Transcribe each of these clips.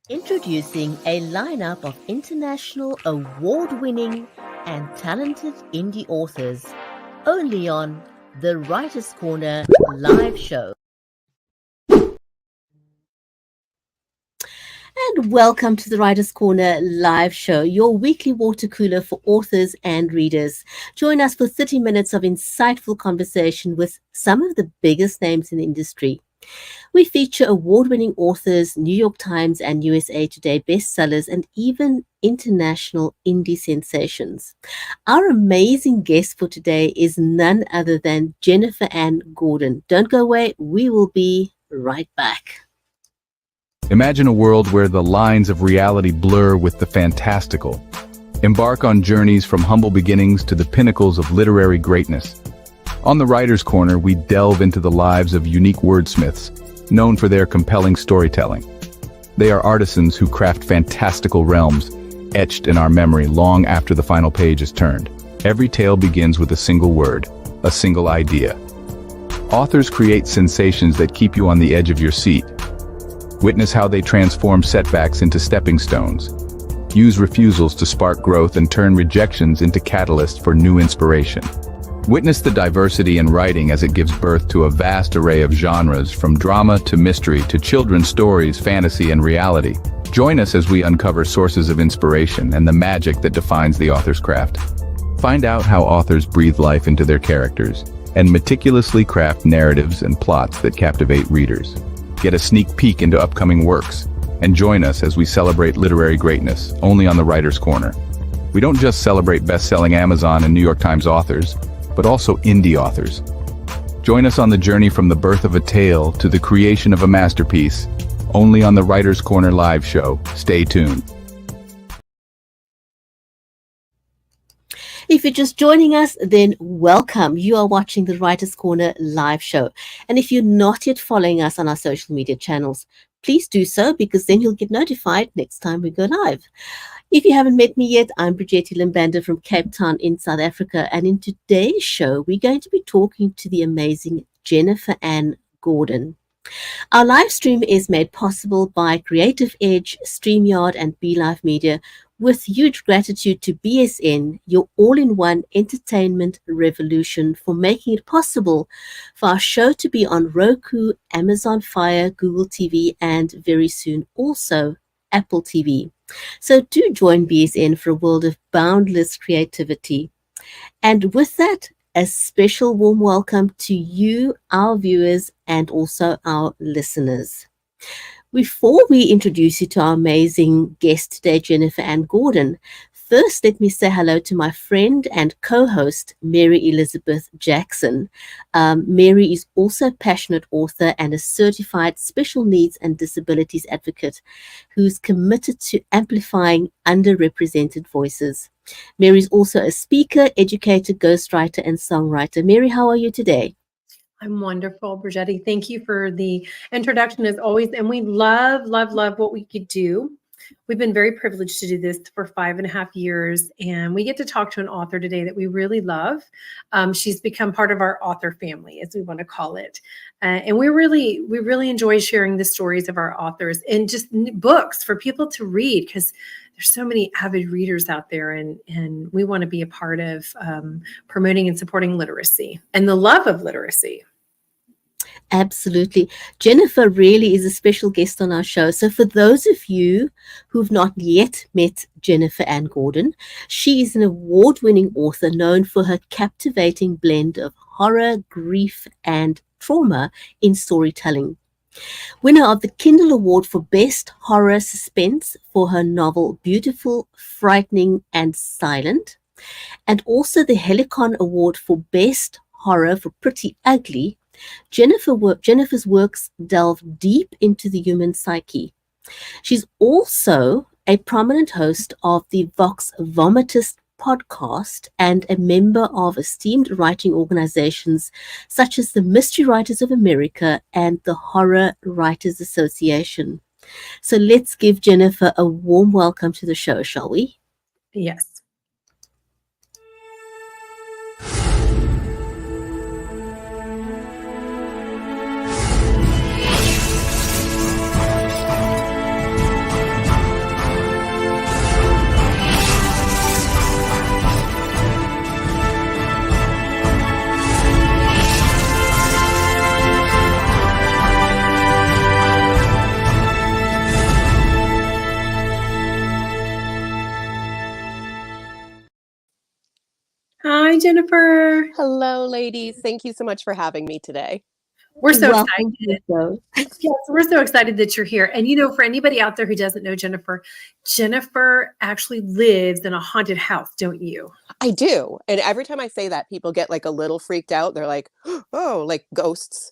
Introducing a lineup of international award-winning and talented indie authors, only on the Writers' Corner live show. And welcome to the Writers' Corner live show, your weekly water cooler for authors and readers. Join us for 30 minutes of insightful conversation with some of the biggest names in the industry. We feature award-winning authors, New York Times and USA Today bestsellers, and even international indie sensations. Our amazing guest for today is none other than Jennifer Ann Gordon. Don't go away. We will be right back. Imagine a world where the lines of reality blur with the fantastical. Embark on journeys from humble beginnings to the pinnacles of literary greatness. On the Writers' Corner, we delve into the lives of unique wordsmiths, known for their compelling storytelling. They are artisans who craft fantastical realms, etched in our memory long after the final page is turned. Every tale begins with a single word, a single idea. Authors create sensations that keep you on the edge of your seat. Witness how they transform setbacks into stepping stones, use refusals to spark growth, and turn rejections into catalysts for new inspiration. Witness the diversity in writing as it gives birth to a vast array of genres, from drama to mystery to children's stories, fantasy, and reality. Join us as we uncover sources of inspiration and the magic that defines the author's craft. Find out how authors breathe life into their characters and meticulously craft narratives and plots that captivate readers. Get a sneak peek into upcoming works and join us as we celebrate literary greatness only on the Writers' Corner. We don't just celebrate best-selling Amazon and New York Times authors, but also indie authors. Join us on the journey from the birth of a tale to the creation of a masterpiece, only on the Writers' Corner live show. Stay tuned. If you're just joining us, then welcome. You are watching the Writers' Corner live show. And if you're not yet following us on our social media channels, please do so, because then you'll get notified next time we go live. If you haven't met me yet, I'm Bridgetti Lim Banda from Cape Town in South Africa. And in today's show, we're going to be talking to the amazing Jennifer Ann Gordon. Our live stream is made possible by Creative Edge, StreamYard, and BeLive Media, with huge gratitude to BSN, your all-in-one entertainment revolution, for making it possible for our show to be on Roku, Amazon Fire, Google TV, and very soon also Apple TV. So do join BSN for a world of boundless creativity. And with that, a special warm welcome to you, our viewers, and also our listeners. Before we introduce you to our amazing guest today, Jennifer Ann Gordon, first let me say hello to my friend and co-host, Mary Elizabeth Jackson. Mary is also a passionate author and a certified special needs and disabilities advocate who's committed to amplifying underrepresented voices. Mary is also a speaker, educator, ghostwriter, and songwriter. Mary, how are you today? I'm wonderful, Bridgetti. Thank you for the introduction as always. And we love what we could do. We've been very privileged to do this for 5.5 years, and we get to talk to an author today that we really love. She's become part of our author family, as we want to call it. And we really enjoy sharing the stories of our authors and just books for people to read, because there's so many avid readers out there, and we want to be a part of promoting and supporting literacy and the love of literacy. Absolutely. Jennifer really is a special guest on our show. So for those of you who've not yet met Jennifer Ann Gordon, she is an award-winning author known for her captivating blend of horror, grief, and trauma in storytelling. Winner of the Kindle Award for Best Horror Suspense for her novel Beautiful, Frightening, and Silent, and also the Helicon Award for Best Horror for Pretty Ugly, Jennifer's works delve deep into the human psyche. She's also a prominent host of the Vox Vomitus podcast and a member of esteemed writing organizations such as the Mystery Writers of America and the Horror Writers Association. So let's give Jennifer a warm welcome to the show, shall we? Yes. Jennifer. Hello, ladies. Thank you so much for having me today. We're so Welcome to the excited. show. Yes, we're so excited that you're here. And for anybody out there who doesn't know Jennifer, Jennifer actually lives in a haunted house, don't you? I do. And every time I say that, people get like a little freaked out. They're like, oh, like ghosts.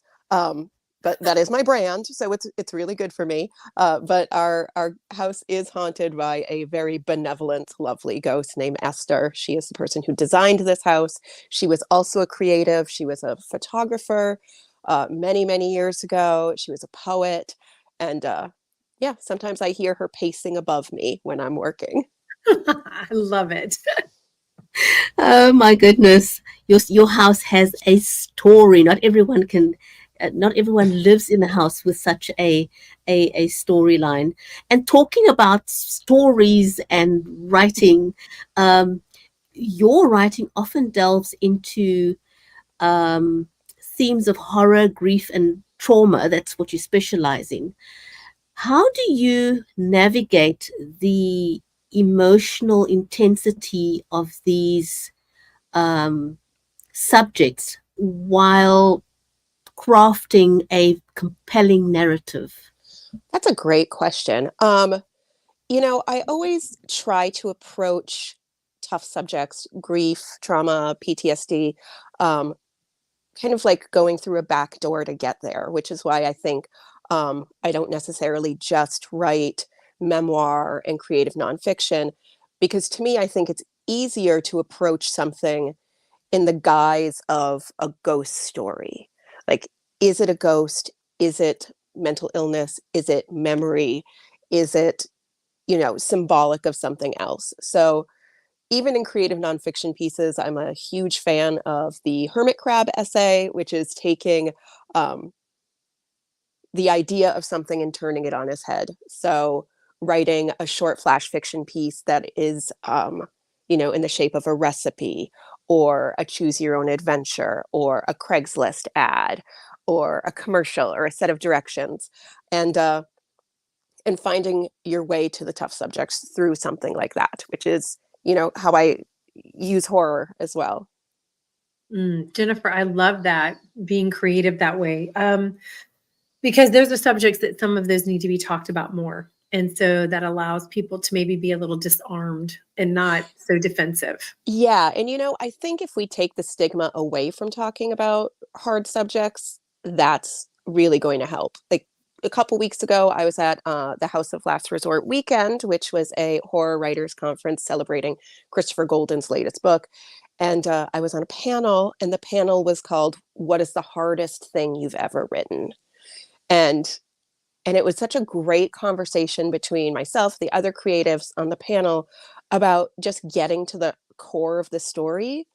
But that is my brand. So it's really good for me. But our house is haunted by a very benevolent, lovely ghost named Esther. She is the person who designed this house. She was also a creative. She was a photographer many, many years ago. She was a poet. And yeah, sometimes I hear her pacing above me when I'm working. I love it. Oh my goodness. Your house has a story. Not everyone lives in a house with such a storyline. And talking about stories and writing, your writing often delves into themes of horror, grief, and trauma. That's what you specialize in. How do you navigate the emotional intensity of these subjects while crafting a compelling narrative? That's a great question. I always try to approach tough subjects, grief, trauma, PTSD, kind of like going through a back door to get there, which is why I think I don't necessarily just write memoir and creative nonfiction, because to me, I think it's easier to approach something in the guise of a ghost story. Like, is it a ghost? Is it mental illness? Is it memory? Is it, symbolic of something else? So even in creative nonfiction pieces, I'm a huge fan of the hermit crab essay, which is taking the idea of something and turning it on its head. So writing a short flash fiction piece that is, in the shape of a recipe or a choose your own adventure or a Craigslist ad or a commercial or a set of directions, and finding your way to the tough subjects through something like that, which is, how I use horror as well. Jennifer, I love that, being creative that way. Because those are subjects that some of those need to be talked about more. And so that allows people to maybe be a little disarmed and not so defensive. Yeah. And, I think if we take the stigma away from talking about hard subjects, that's really going to help. Like a couple weeks ago, I was at the House of Last Resort weekend, which was a horror writers conference celebrating Christopher Golden's latest book. And I was on a panel, and the panel was called, "What is the hardest thing you've ever written?" And it was such a great conversation between myself, the other creatives on the panel, about just getting to the core of the story.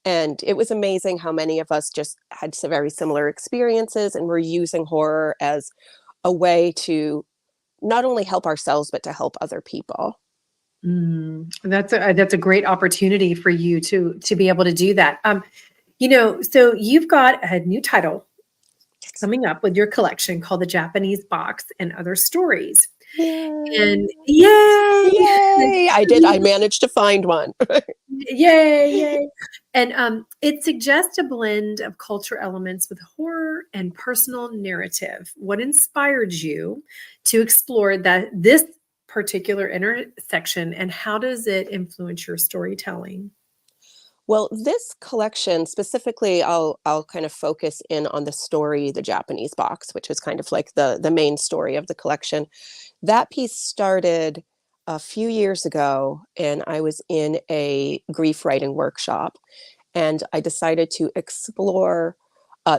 And it was amazing how many of us just had some very similar experiences, and we're using horror as a way to not only help ourselves, but to help other people. That's a great opportunity for you to be able to do that. So you've got a new title coming up with your collection called The Japanese Box and Other Stories. Yay. And yay! Yay! I managed to find one. Yay! And it suggests a blend of culture elements with horror and personal narrative. What inspired you to explore this particular intersection, and how does it influence your storytelling? Well, this collection specifically, I'll kind of focus in on the story, The Japanese Box, which is kind of like the main story of the collection. That piece started a few years ago, and I was in a grief writing workshop, and I decided to explore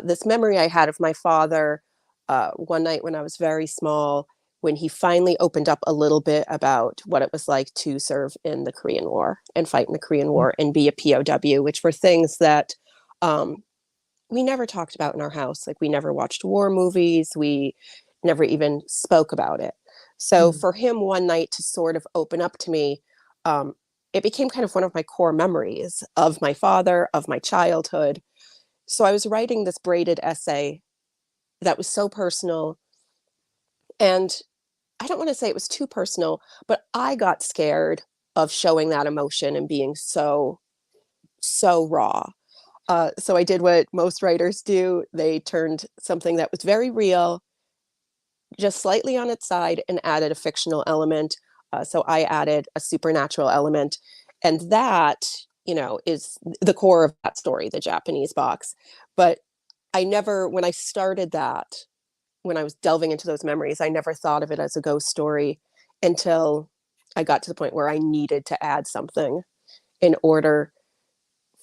this memory I had of my father one night when I was very small, when he finally opened up a little bit about what it was like to serve in the Korean War and fight in the Korean War and be a POW, which were things that we never talked about in our house. Like, we never watched war movies. We never even spoke about it. So for him one night to sort of open up to me, it became kind of one of my core memories of my father, of my childhood. So I was writing this braided essay that was so personal. And I don't want to say it was too personal, but I got scared of showing that emotion and being so raw. So I did what most writers do. They turned something that was very real just slightly on its side and added a fictional element. So I added a supernatural element. And that, is the core of that story, the Japanese box. But I never, when I started that, when I was delving into those memories, I never thought of it as a ghost story until I got to the point where I needed to add something in order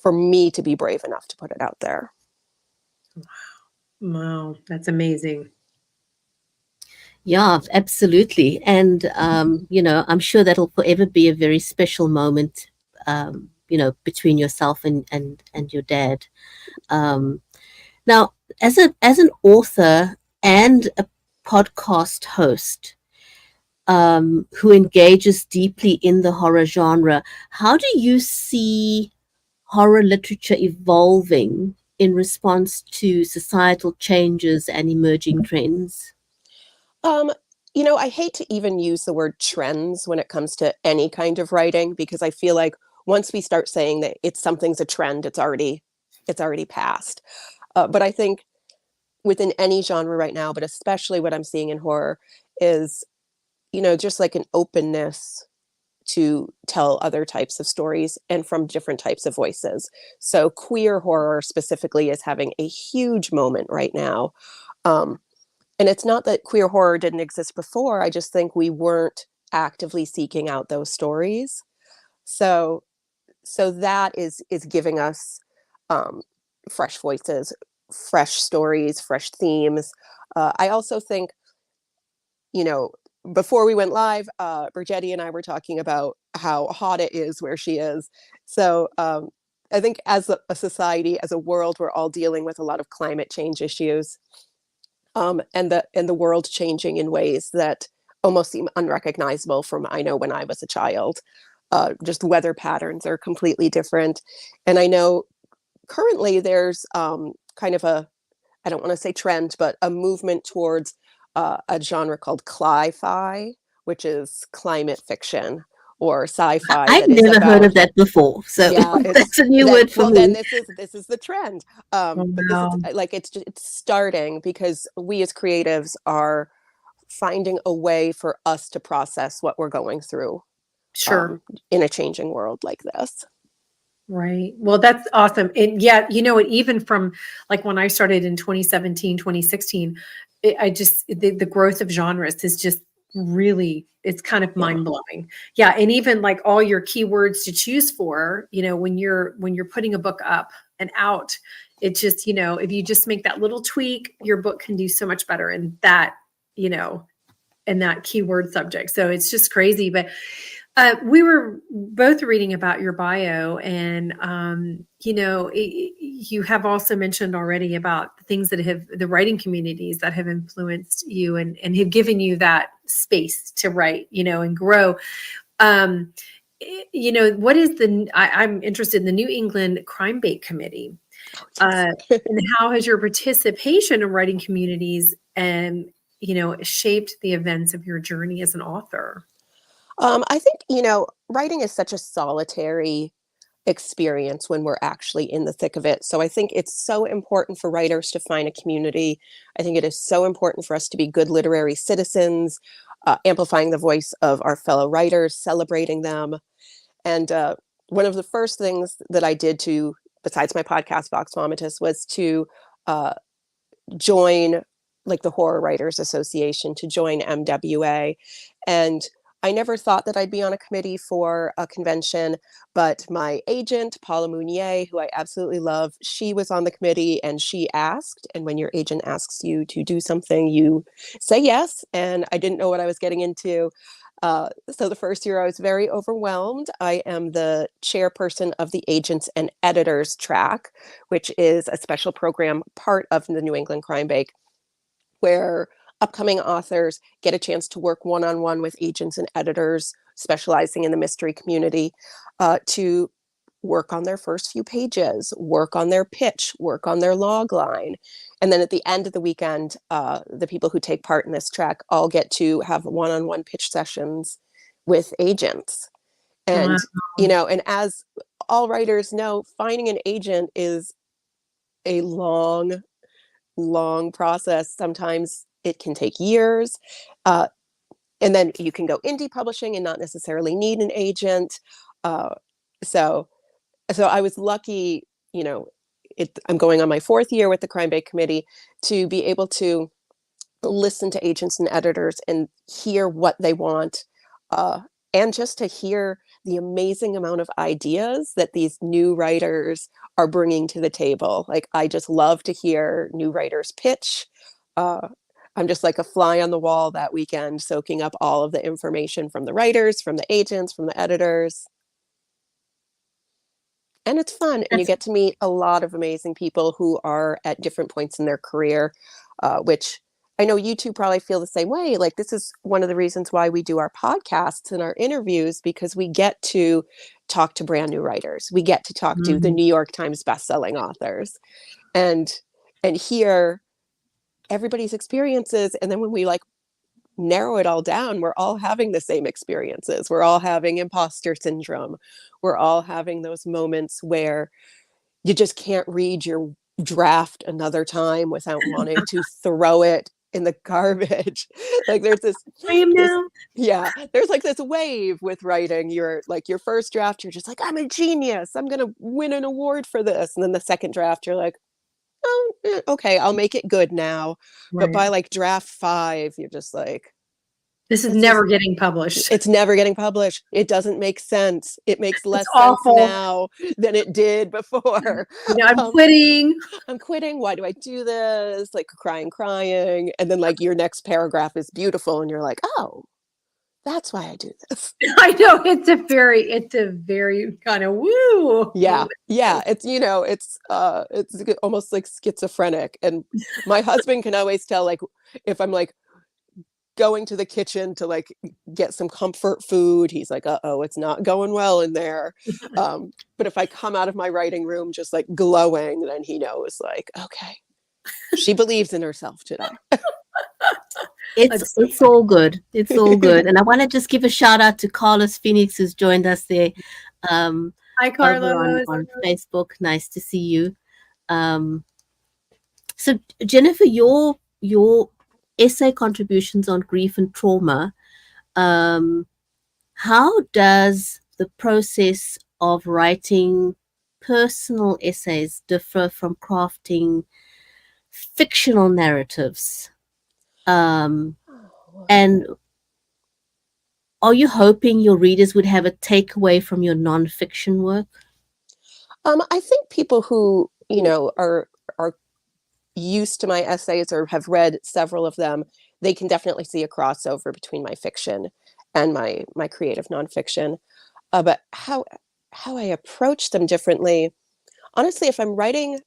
for me to be brave enough to put it out there. Wow, that's amazing. Yeah, absolutely. And, I'm sure that'll forever be a very special moment, between yourself and your dad. Now, as an author and a podcast host, who engages deeply in the horror genre, how do you see horror literature evolving in response to societal changes and emerging trends? I hate to even use the word trends when it comes to any kind of writing, because I feel like once we start saying that something's a trend, it's already passed. But I think within any genre right now, but especially what I'm seeing in horror, is, just like an openness to tell other types of stories and from different types of voices. So queer horror specifically is having a huge moment right now. And it's not that queer horror didn't exist before. I just think we weren't actively seeking out those stories. So that is giving us fresh voices, fresh stories, fresh themes. I also think, before we went live, Bridgetti and I were talking about how hot it is where she is. So I think as a society, as a world, we're all dealing with a lot of climate change issues. And the world changing in ways that almost seem unrecognizable from, I know, when I was a child. Just weather patterns are completely different. And I know currently there's kind of I don't want to say trend, but a movement towards a genre called cli-fi, which is climate fiction or sci-fi. I've that is never heard about of that before, so Yeah, that's a new word for then me. this is the trend. Oh, But this is wow. like, it's starting because we as creatives are finding a way for us to process what we're going through Sure. in a changing world like this. Right. Well, that's awesome. And yeah, even from like when I started in 2017, 2016, the growth of genres is just really, it's kind of mind blowing. Yeah. And even like all your keywords to choose for, when you're putting a book up and out, it just, if you just make that little tweak, your book can do so much better in that, in that keyword subject. So it's just crazy. But we were both reading about your bio, and you have also mentioned already about things that have the writing communities that have influenced you and have given you that space to write, and grow. What is I'm interested in the New England Crime Bait Committee, and how has your participation in writing communities and shaped the events of your journey as an author? I think, writing is such a solitary experience when we're actually in the thick of it. So I think it's so important for writers to find a community. I think it is so important for us to be good literary citizens, amplifying the voice of our fellow writers, celebrating them. And one of the first things that I did besides my podcast, Vox Vomitus, was to join like the Horror Writers Association, to join MWA. And I never thought that I'd be on a committee for a convention, but my agent, Paula Mounier, who I absolutely love, she was on the committee and she asked. And when your agent asks you to do something, you say yes. And I didn't know what I was getting into. So the first year I was very overwhelmed. I am the chairperson of the Agents and Editors track, which is a special program part of the New England Crime Bake, where upcoming authors get a chance to work one-on-one with agents and editors specializing in the mystery community to work on their first few pages, work on their pitch, work on their log line. And then at the end of the weekend, the people who take part in this track all get to have one-on-one pitch sessions with agents. And, Wow. and as all writers know, finding an agent is a long, long process. Sometimes it can take years. And then you can go indie publishing and not necessarily need an agent. So I was lucky, I'm going on my 4th year with the Crime Bait Committee to be able to listen to agents and editors and hear what they want, and just to hear the amazing amount of ideas that these new writers are bringing to the table. Like, I just love to hear new writers pitch. I'm just like a fly on the wall that weekend, soaking up all of the information from the writers, from the agents, from the editors. And it's fun, and you get to meet a lot of amazing people who are at different points in their career, which I know you two probably feel the same way. Like, this is one of the reasons why we do our podcasts and our interviews, because we get to talk to brand new writers. We get to talk to the New York Times bestselling authors and hear everybody's experiences. And then when we like narrow it all down, we're all having the same experiences. We're all having imposter syndrome. We're all having those moments where you just can't read your draft another time without wanting to throw it in the garbage. Like, there's there's like this wave with writing. You're like, your first draft, you're just like, I'm a genius, I'm gonna win an award for this. And then the second draft, you're like, oh, okay, I'll make it good now. Right. But by like draft 5, you're just like, this is never getting published. It's never getting published. It doesn't make sense. It makes less sense now than it did before. I'm quitting. I'm quitting. Why do I do this? Like, crying. And then like your next paragraph is beautiful. And you're like, oh, that's why I do this. I know. It's a very kind of woo. Yeah. Yeah. It's, it's almost like schizophrenic. And my husband can always tell, like, if I'm like going to the kitchen to like get some comfort food, he's like, uh-oh, it's not going well in there. But if I come out of my writing room just like glowing, then he knows, like, okay, she believes in herself today. It's all good. It's all good. And I want to just give a shout out to Carlos Phoenix, who's joined us there. Hi, Carlos. On Facebook. Nice to see you. So Jennifer, your essay contributions on grief and trauma, how does the process of writing personal essays differ from crafting fictional narratives? And are you hoping your readers would have a takeaway from your nonfiction work? I think people who, are used to my essays or have read several of them, they can definitely see a crossover between my fiction and my creative nonfiction. But how I approach them differently, honestly, if I'm writing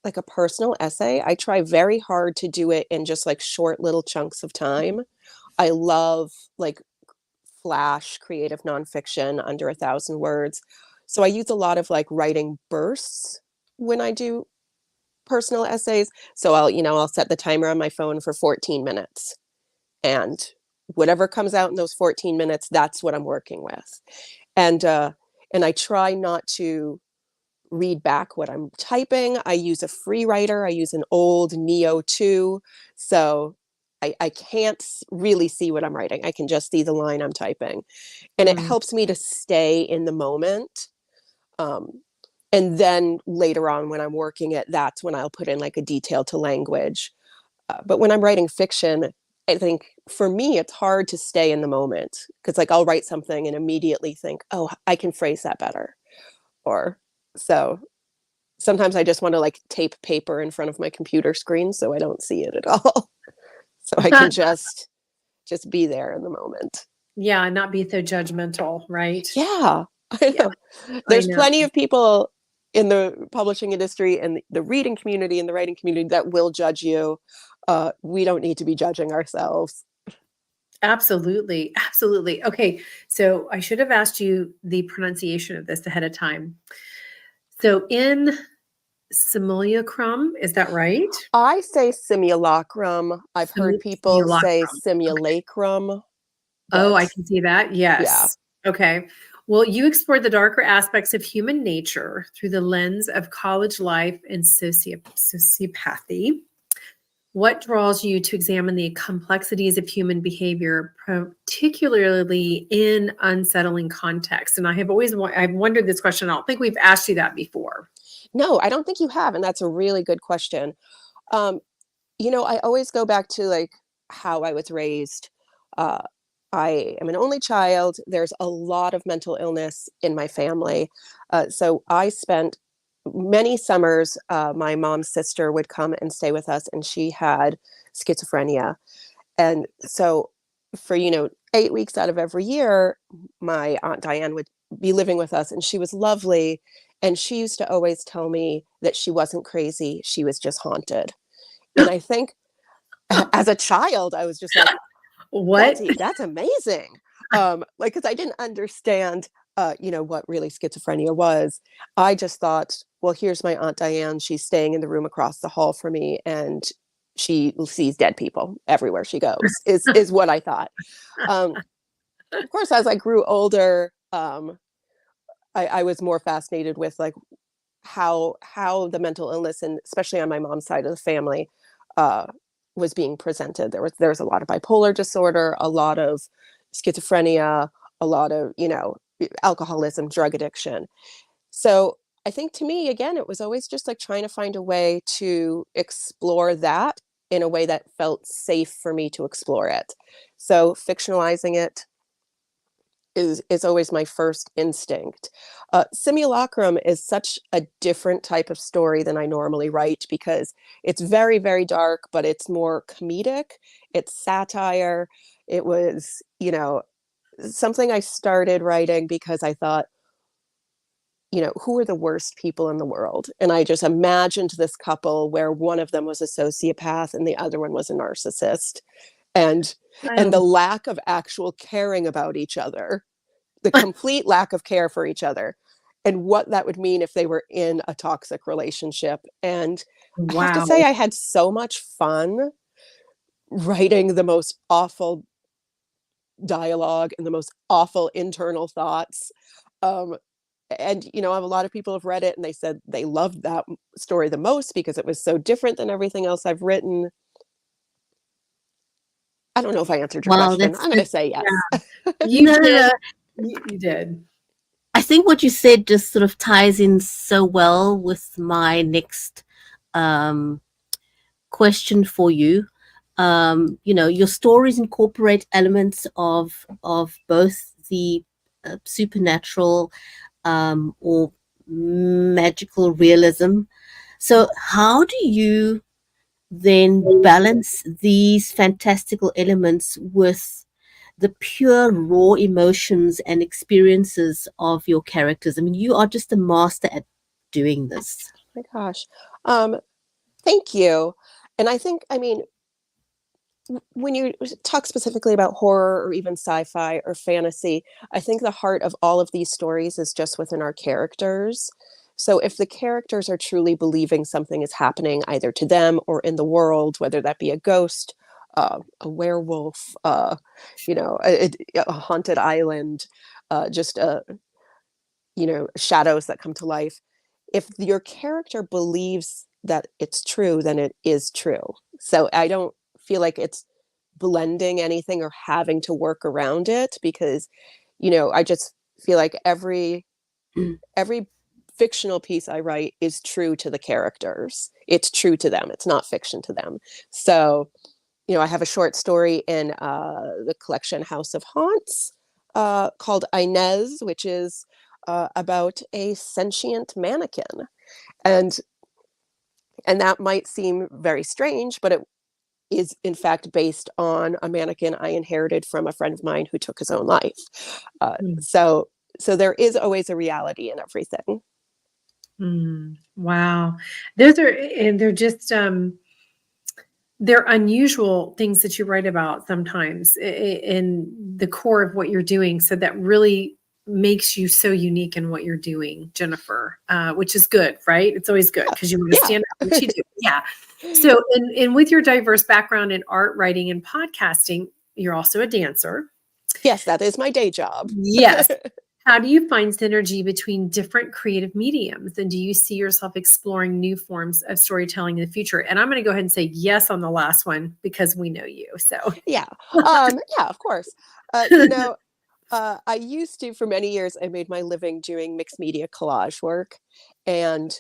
like a personal essay, I try very hard to do it in just like short little chunks of time. I love like flash creative nonfiction under 1,000 words. So I use a lot of like writing bursts when I do personal essays. So I'll set the timer on my phone for 14 minutes, and whatever comes out in those 14 minutes, that's what I'm working with. And I try not to read back what I'm typing. I use a free writer. I use an old Neo 2. So I can't really see what I'm writing. I can just see the line I'm typing. And it helps me to stay in the moment. And then later on, when I'm working it, that's when I'll put in like a detail to language. But when I'm writing fiction, I think for me, it's hard to stay in the moment, because like I'll write something and immediately think, oh, I can phrase that better. Or so sometimes I just want to like tape paper in front of my computer screen so I don't see it at all. So I can just be there in the moment. Yeah, not be so judgmental, right? Yeah, I know. There's plenty of people in the publishing industry and the reading community and the writing community that will judge you. We don't need to be judging ourselves. Absolutely. Absolutely. Okay. So I should have asked you the pronunciation of this ahead of time. So in simulacrum, is that right? I say simulacrum. I've heard people say simulacrum. Oh, I can see that. Yes. Yeah. Okay. Well, you explore the darker aspects of human nature through the lens of college life and sociopathy. What draws you to examine the complexities of human behavior, particularly in unsettling contexts? And I've wondered this question. I don't think we've asked you that before. No, I don't think you have, and that's a really good question. I always go back to like how I was raised. I am an only child. There's a lot of mental illness in my family. So I spent many summers, my mom's sister would come and stay with us, and she had schizophrenia. And so for, 8 weeks out of every year, my Aunt Diane would be living with us, and she was lovely. And she used to always tell me that she wasn't crazy. She was just haunted. And I think as a child, I was just like, What? That's amazing. Because I didn't understand, what really schizophrenia was. I just thought, well, here's my Aunt Diane. She's staying in the room across the hall from me, and she sees dead people everywhere she goes, is what I thought. Of course, as I grew older, I was more fascinated with like how the mental illness, and especially on my mom's side of the family, was being presented. There was a lot of bipolar disorder, a lot of schizophrenia, a lot of, alcoholism, drug addiction. So I think to me, again, it was always just like trying to find a way to explore that in a way that felt safe for me to explore it. So fictionalizing it is always my first instinct. Simulacrum is such a different type of story than I normally write, because it's very, very dark, but it's more comedic. It's satire. It was, something I started writing because I thought, who are the worst people in the world? And I just imagined this couple where one of them was a sociopath and the other one was a narcissist. And the lack of actual caring about each other, the complete lack of care for each other, and what that would mean if they were in a toxic relationship. And I have to say, I had so much fun writing the most awful dialogue and the most awful internal thoughts. And a lot of people have read it and they said they loved that story the most because it was so different than everything else I've written. I don't know if I answered your question. I'm going to say yes. Yeah. You did. I think what you said just sort of ties in so well with my next question for you. Your stories incorporate elements of both the supernatural or magical realism. So how do you then balance these fantastical elements with the pure raw emotions and experiences of your characters? I mean, you are just a master at doing this. Oh my gosh. Thank you. And I think, when you talk specifically about horror or even sci-fi or fantasy, I think the heart of all of these stories is just within our characters. So if the characters are truly believing something is happening either to them or in the world, whether that be a ghost, a werewolf, a haunted island, shadows that come to life. If your character believes that it's true, then it is true. So I don't feel like it's blending anything or having to work around it, because, I just feel like every fictional piece I write is true to the characters. It's true to them. It's not fiction to them. So, I have a short story in the collection House of Haunts called Inez, which is about a sentient mannequin. And that might seem very strange, but it is in fact based on a mannequin I inherited from a friend of mine who took his own life. So there is always a reality in everything. Wow. They're just, they're unusual things that you write about sometimes in the core of what you're doing. So that really makes you so unique in what you're doing, Jennifer, which is good, right? It's always good because you want to stand up, which you do. Yeah. So, and with your diverse background in art, writing, and podcasting, you're also a dancer. Yes, that is my day job. Yes. How do you find synergy between different creative mediums? And do you see yourself exploring new forms of storytelling in the future? And I'm going to go ahead and say yes on the last one because we know you. So Yeah. Yeah, of course. You know, I used to, for many years, I made my living doing mixed media collage work. And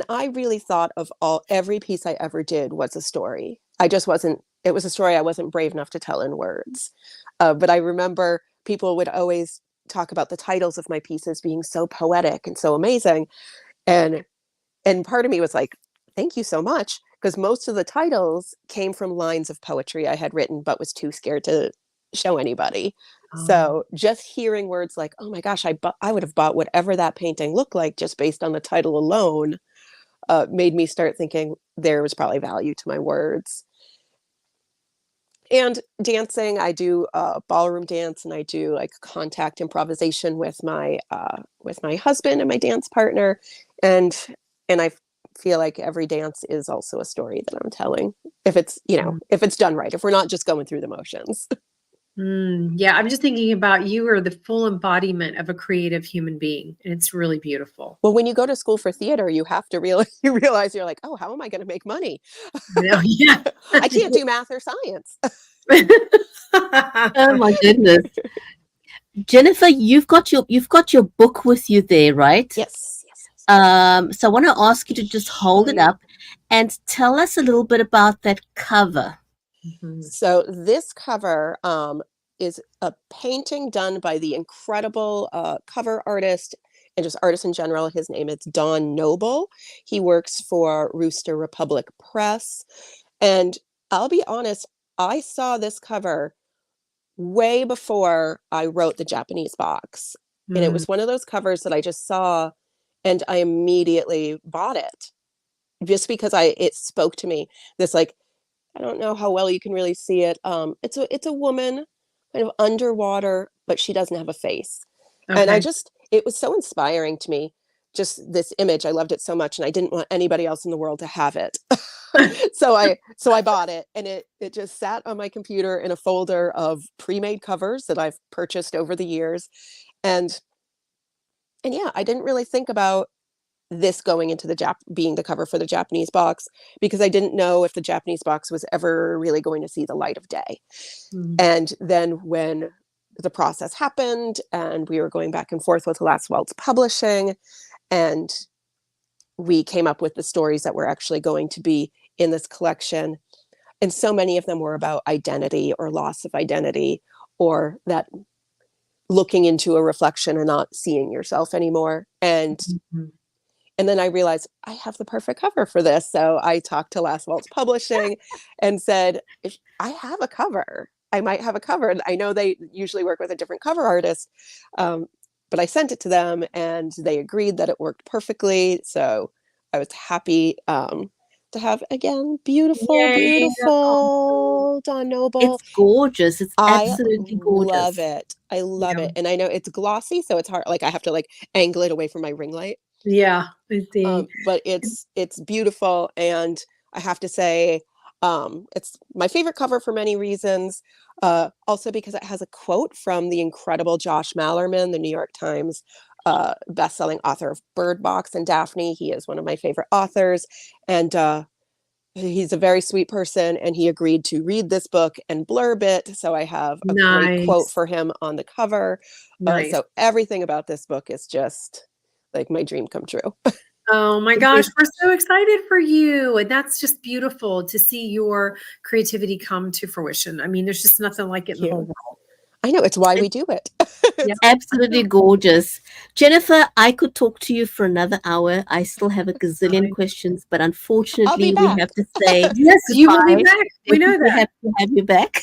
I really thought of every piece I ever did was a story. It was a story I wasn't brave enough to tell in words. But I remember people would always talk about the titles of my pieces being so poetic and so amazing. And part of me was like, thank you so much. Because most of the titles came from lines of poetry I had written, but was too scared to show anybody. So just hearing words like, oh my gosh, I would have bought whatever that painting looked like just based on the title alone, made me start thinking there was probably value to my words. And dancing, I do ballroom dance, and I do like contact improvisation with my husband and my dance partner, and I feel like every dance is also a story that I'm telling, if it's if it's done right, if we're not just going through the motions. Yeah, I'm just thinking about you are the full embodiment of a creative human being, and it's really beautiful. Well, when you go to school for theater, you have to realize you're like, oh, how am I going to make money? Yeah. I can't do math or science. Oh my goodness. Jennifer, you've got your book with you there, right? Yes. So I want to ask you to just hold it up and tell us a little bit about that cover. So this cover is a painting done by the incredible cover artist and just artist in general. His name is Don Noble. He works for Rooster Republic Press. And I'll be honest, I saw this cover way before I wrote the Japanese box. And it was one of those covers that I just saw and I immediately bought it just because it spoke to me. This, like, I don't know how well you can really see it. It's a woman kind of underwater, but she doesn't have a face. Okay. And it was so inspiring to me, just this image. I loved it so much, and I didn't want anybody else in the world to have it. So I bought it, and it just sat on my computer in a folder of pre-made covers that I've purchased over the years. And yeah, I didn't really think about this going into being the cover for the Japanese box, because I didn't know if the Japanese box was ever really going to see the light of day. And then when the process happened and we were going back and forth with Last Waltz Publishing, and we came up with the stories that were actually going to be in this collection, and so many of them were about identity or loss of identity, or that looking into a reflection and not seeing yourself anymore. And then I realized I have the perfect cover for this. So I talked to Last Waltz Publishing and said, if I have a cover, I might have a cover. And I know they usually work with a different cover artist, but I sent it to them and they agreed that it worked perfectly. So I was happy to have, again, beautiful Don Noble. It's gorgeous. It's absolutely gorgeous. I love it. I love it. And I know it's glossy, so it's hard. Like, I have to angle it away from my ring light. Yeah, I see. But it's beautiful, and I have to say, it's my favorite cover for many reasons. Also because it has a quote from the incredible Josh Malerman, the New York Times best-selling author of Bird Box and Daphne. He is one of my favorite authors, and he's a very sweet person, and he agreed to read this book and blurb it. So I have a great quote for him on the cover. So everything about this book is just like my dream come true. Oh my gosh, we're so excited for you. And that's just beautiful to see your creativity come to fruition. I mean, there's just nothing like it in the whole world. I know, it's why we do it. Absolutely gorgeous. Jennifer, I could talk to you for another hour. I still have a gazillion questions, but unfortunately we have to say yes, you will be back. We know that. We have to have you back.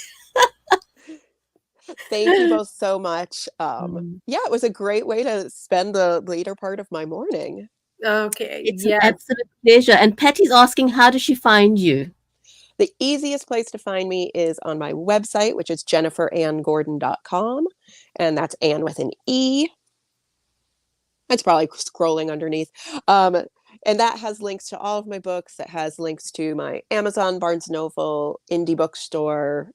Thank you both so much. Yeah, it was a great way to spend the later part of my morning. Okay. It's an absolute pleasure. And Patty's asking, how does she find you? The easiest place to find me is on my website, which is jenniferannegordon.com. And that's Ann with an E. It's probably scrolling underneath. And that has links to all of my books. It has links to my Amazon, Barnes & Noble, indie bookstore,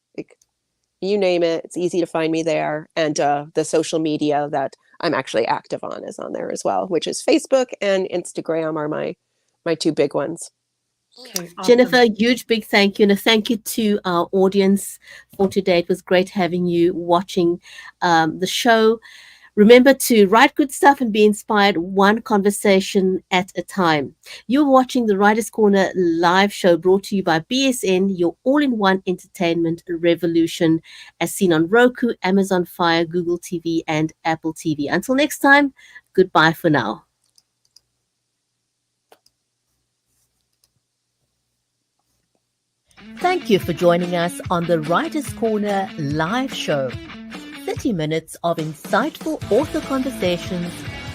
you name it. It's easy to find me there. And the social media that I'm actually active on is on there as well, which is Facebook and Instagram are my two big ones. Okay, awesome. Jennifer, huge big thank you, and a thank you to our audience for today. It was great having you watching the show. Remember to write good stuff and be inspired, one conversation at a time. You're watching the Writers' Corner live show brought to you by BSN, your all-in-one entertainment revolution, as seen on Roku, Amazon Fire, Google TV, and Apple TV. Until next time, goodbye for now. Thank you for joining us on the Writers' Corner live show. 30 minutes of insightful author conversations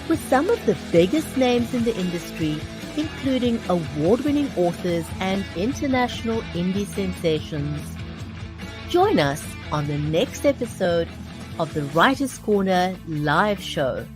with some of the biggest names in the industry, including award-winning authors and international indie sensations. Join us on the next episode of the Writers' Corner live show.